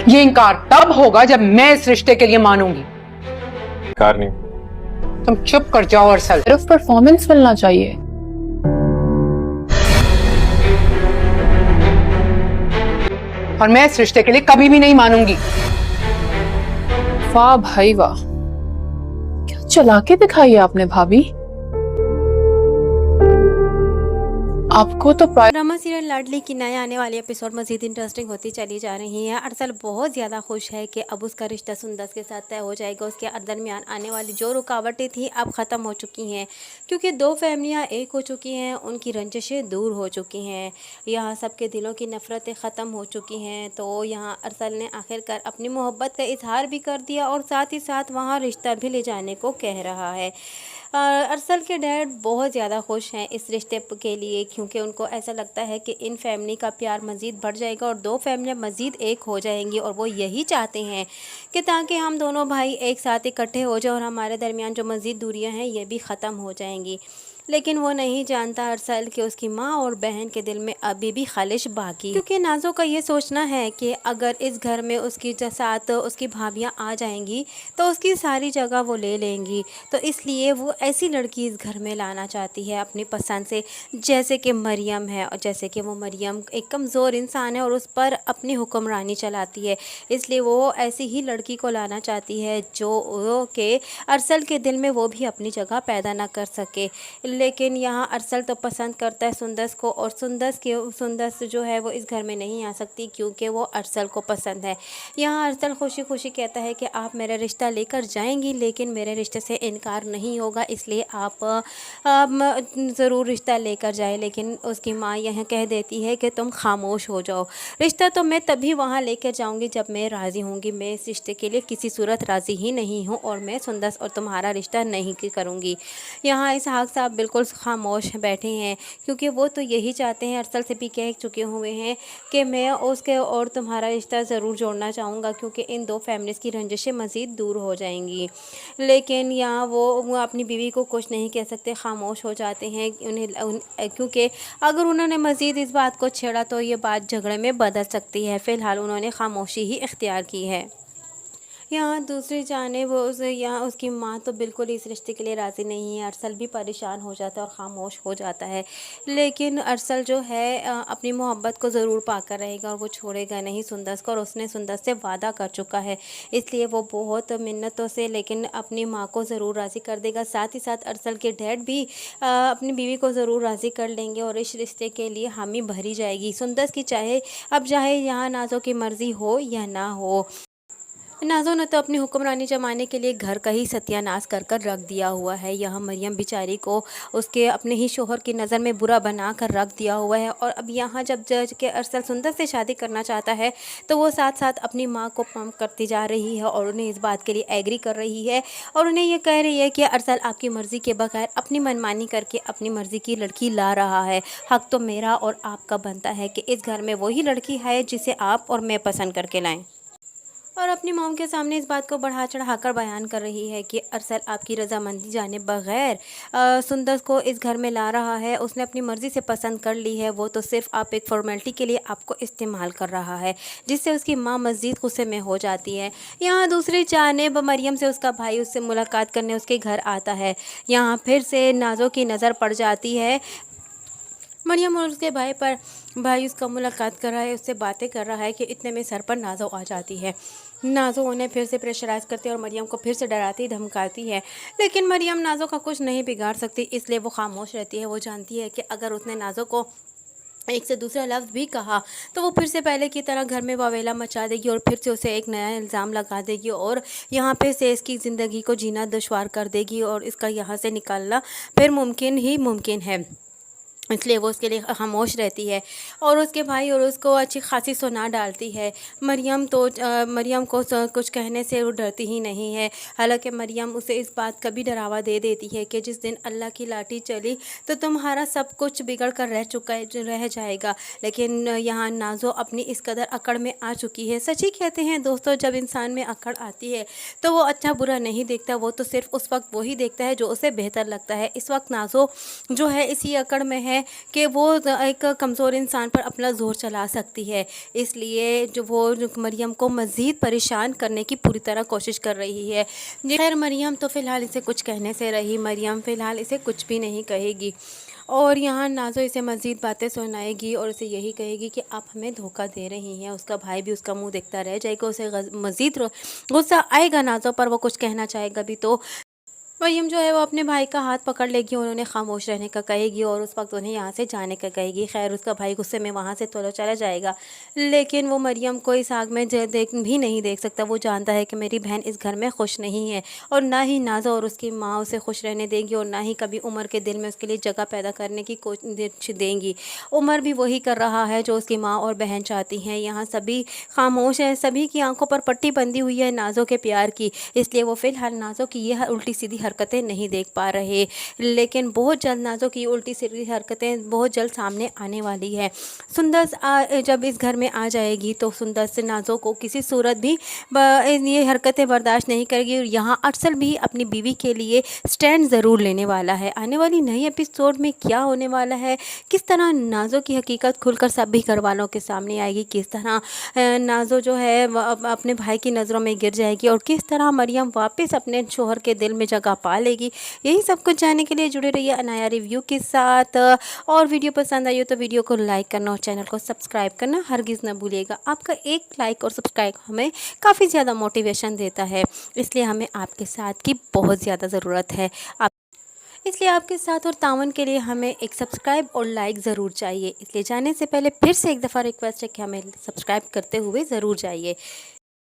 ये इनकार तब होगा जब मैं इस रिश्ते के लिए मानूंगी। इनकार नहीं। तुम चुप कर जाओ अरसल। सिर्फ परफॉर्मेंस मिलना चाहिए। और मैं इस रिश्ते के लिए कभी भी नहीं मानूंगी। वाह भाई वाह, क्या चला के दिखाई है आपने भाभी। आपको तो ड्रामा सीरियल लाडली की नए आने वाली एपिसोड मजीद इंटरेस्टिंग होती चली जा रही है। अरसल बहुत ज़्यादा खुश है कि अब उसका रिश्ता सुंदर के साथ तय हो जाएगा। उसके दरमियान आने वाली जो रुकावटें थी अब ख़त्म हो चुकी हैं, क्योंकि दो फैमिलियां एक हो चुकी हैं, उनकी रंजिशें दूर हो चुकी हैं, यहाँ सबके दिलों की नफ़रतें ख़त्म हो चुकी हैं। तो यहाँ अरसल ने आखिरकार अपनी मोहब्बत का इजहार भी कर दिया और साथ ही साथ वहाँ रिश्ता भी ले जाने को कह रहा है। अरसल के डैड बहुत ज़्यादा खुश हैं इस रिश्ते के लिए, क्योंकि उनको ऐसा लगता है कि इन फैमिली का प्यार मज़ीद बढ़ जाएगा और दो फैमिलियाँ मज़ीद एक हो जाएंगी। और वो यही चाहते हैं कि ताकि हम दोनों भाई एक साथ इकट्ठे हो जाए और हमारे दरमियान जो मज़ीद दूरियां हैं ये भी ख़त्म हो जाएंगी। लेकिन वो नहीं जानता अरसल कि उसकी माँ और बहन के दिल में अभी भी खालिश बाकी, क्योंकि नाज़ो का ये सोचना है कि अगर इस घर में उसकी साथ उसकी भाभियाँ आ जाएंगी तो उसकी सारी जगह वो ले लेंगी। तो इसलिए वो ऐसी लड़की इस घर में लाना चाहती है अपनी पसंद से, जैसे कि मरियम है। और जैसे कि वो मरियम एक कमज़ोर इंसान है और उस पर अपनी हुक्मरानी चलाती है, इसलिए वो ऐसी ही लड़की को लाना चाहती है जो कि अरसल के दिल में वो भी अपनी जगह पैदा ना कर सके। लेकिन यहाँ अरसल तो पसंद करता है सुंदस को, और सुंदस जो है वो इस घर में नहीं आ सकती क्योंकि वो अरसल को पसंद है। यहाँ अरसल खुशी खुशी कहता है कि आप मेरा रिश्ता लेकर जाएंगी, लेकिन मेरे रिश्ते से इनकार नहीं होगा, इसलिए आप ज़रूर रिश्ता लेकर जाए। लेकिन उसकी माँ यह कह देती है कि तुम खामोश हो जाओ, रिश्ता तो मैं तभी वहाँ लेकर जाऊँगी जब मैं राज़ी होंगी। मैं इस रिश्ते के लिए किसी सूरत राज़ी ही नहीं हूँ और मैं सुंदस और तुम्हारा रिश्ता नहीं करूँगी। यहाँ इसहाक साहब बिल्कुल खामोश बैठे हैं, क्योंकि वो तो यही चाहते हैं, अरसल से भी कह चुके हुए हैं कि मैं उसके और तुम्हारा रिश्ता ज़रूर जोड़ना चाहूँगा, क्योंकि इन दो फैमिलीज़ की रंजिशें मज़ीद दूर हो जाएंगी। लेकिन यहाँ वो अपनी बीवी को कुछ नहीं कह सकते, खामोश हो जाते हैं क्योंकि अगर उन्होंने मज़ीद इस बात को छेड़ा तो ये बात झगड़े में बदल सकती है। फ़िलहाल उन्होंने खामोशी ही इख्तियार की है। यहाँ दूसरी जानिब यहाँ उसकी माँ तो बिल्कुल इस रिश्ते के लिए राज़ी नहीं है। अरसल भी परेशान हो जाता है और ख़ामोश हो जाता है, लेकिन अरसल जो है अपनी मोहब्बत को ज़रूर पाकर रहेगा और वो छोड़ेगा नहीं सुंदस को, और उसने सुंदस से वादा कर चुका है, इसलिए वो बहुत मिन्नतों से लेकिन अपनी माँ को ज़रूर राज़ी कर देगा। साथ ही साथ अरसल के डैड भी अपनी बीवी को ज़रूर राज़ी कर लेंगे और इस रिश्ते के लिए हामी भरी जाएगी सुंदस की, चाहे यहाँ नाज़ो की मर्ज़ी हो या ना हो। नाज़ो ने तो अपनी हुक्मरानी जमाने के लिए घर का ही सत्यानाश कर रख दिया हुआ है। यहाँ मरियम बेचारी को उसके अपने ही शोहर की नज़र में बुरा बना कर रख दिया हुआ है, और अब यहाँ जब जज के अरसल सुंदर से शादी करना चाहता है तो वो साथ साथ अपनी माँ को पंप करती जा रही है और उन्हें इस बात के लिए एग्री कर रही है और उन्हें ये कह रही है कि अरसल आपकी मर्ज़ी के बगैर अपनी मनमानी करके अपनी मर्ज़ी की लड़की ला रहा है। हक तो मेरा और आपका बनता है कि इस घर में वही लड़की है जिसे आप और मैं पसंद करके लाएँ। और अपनी मॉम के सामने इस बात को बढ़ा चढ़ाकर बयान कर रही है कि अरसल आपकी रजामंदी जाने बगैर सुंदर को इस घर में ला रहा है, उसने अपनी मर्ज़ी से पसंद कर ली है, वो तो सिर्फ आप एक फॉर्मेलिटी के लिए आपको इस्तेमाल कर रहा है, जिससे उसकी माँ मज़ीद गुस्से में हो जाती है। यहाँ दूसरी जानिब मरियम से उसका भाई उससे मुलाकात करने उसके घर आता है। यहाँ फिर से नाज़ो की नज़र पड़ जाती है मरियम और उसके भाई उसका मुलाकात कर रहा है, उससे बातें कर रहा है कि इतने में सर पर नाज़ो आ जाती है। नाज़ो उन्हें फिर से प्रेशराइज़ करती है और मरियम को फिर से डराती धमकाती है, लेकिन मरियम नाज़ो का कुछ नहीं बिगाड़ सकती, इसलिए वो खामोश रहती है। वो जानती है कि अगर उसने नाज़ो को एक से दूसरा लफ्ज़ भी कहा तो वो फिर से पहले की तरह घर में वावेला मचा देगी और फिर से उसे एक नया इल्ज़ाम लगा देगी और यहाँ फिर से इसकी ज़िंदगी को जीना दुश्वार कर देगी और इसका यहाँ से निकालना फिर मुमकिन है। इसलिए वो उसके लिए खामोश रहती है और उसके भाई और उसको अच्छी खासी सुना डालती है। मरियम को कुछ कहने से वो डरती ही नहीं है। हालांकि मरियम उसे इस बात का भी डरावा दे देती है कि जिस दिन अल्लाह की लाठी चली तो तुम्हारा सब कुछ बिगड़ कर रह जाएगा। लेकिन यहाँ नाज़ो अपनी इस कदर अकड़ में आ चुकी है। सच ही कहते हैं दोस्तों, जब इंसान में अकड़ आती है तो वो अच्छा बुरा नहीं देखता, वो तो सिर्फ उस वक्त वही देखता है जो उसे बेहतर लगता है। इस वक्त नाज़ो जो है इसी अकड़ में है है कि वो एक कमज़ोर इंसान पर अपना ज़ोर चला सकती है, इसलिए जो मरियम को मज़ीद परेशान करने की पूरी तरह कोशिश कर रही है। खैर मरियम तो फ़िलहाल इसे कुछ कहने से रही, मरियम फ़िलहाल इसे कुछ भी नहीं कहेगी और यहाँ नाज़ो इसे मज़ीद बातें सुनाएगी और उसे यही कहेगी कि आप हमें धोखा दे रही हैं। उसका भाई भी उसका मुंह देखता रह जाएगा, उसे मज़ीद गुस्सा आएगा नाज़ो पर, वो कुछ कहना चाहेगा भी तो मरियम जो है वो अपने भाई का हाथ पकड़ लेगी, उन्होंने खामोश रहने का कहेगी और उस वक्त उन्हें यहाँ से जाने का कहेगी। खैर उसका भाई गुस्से में वहाँ से तो चला जाएगा, लेकिन वो मरियम को इस आग में नहीं देख सकता। वो जानता है कि मेरी बहन इस घर में खुश नहीं है और ना ही नाज़ो और उसकी माँ उसे खुश रहने देंगी और ना ही कभी उमर के दिल में उसके लिए जगह पैदा करने की कोशिश देंगी। उमर भी वही कर रहा है जो उसकी माँ और बहन चाहती हैं। यहाँ सभी खामोश हैं, सभी की आंखों पर पट्टी बंधी हुई है नाज़ो के प्यार की, इसलिए वो फ़िलहाल नाज़ो की यह उल्टी सीधी हरकतें नहीं देख पा रहे, लेकिन बहुत जल्द नाज़ो की उल्टी सीधी हरकतें बहुत जल्द सामने आने वाली है। सुंदस जब इस घर में आ जाएगी तो सुंदस से नाज़ो को किसी सूरत भी ये हरकतें बर्दाश्त नहीं करेगी और यहाँ अरसल भी अपनी बीवी के लिए स्टैंड ज़रूर लेने वाला है। आने वाली नई एपिसोड में क्या होने वाला है, किस तरह नाज़ो की हकीकत खुलकर सभी घर वालों के सामने आएगी, किस तरह नाज़ो जो है अपने भाई की नज़रों में गिर जाएगी और किस तरह मरियम वापस अपने शोहर के दिल में जगह पा लेगी, यही सब कुछ जानने के लिए जुड़े रहिए अनाया रिव्यू के साथ। और वीडियो पसंद आई हो तो वीडियो को लाइक करना और चैनल को सब्सक्राइब करना हरगिज़ न भूलिएगा। आपका एक लाइक और सब्सक्राइब हमें काफ़ी ज़्यादा मोटिवेशन देता है, इसलिए हमें आपके साथ की बहुत ज़्यादा ज़रूरत है। इसलिए आपके साथ और तावन के लिए हमें एक सब्सक्राइब और लाइक ज़रूर चाहिए, इसलिए जाने से पहले फिर से एक दफ़ा रिक्वेस्ट है कि हमें सब्सक्राइब करते हुए ज़रूर जाइए।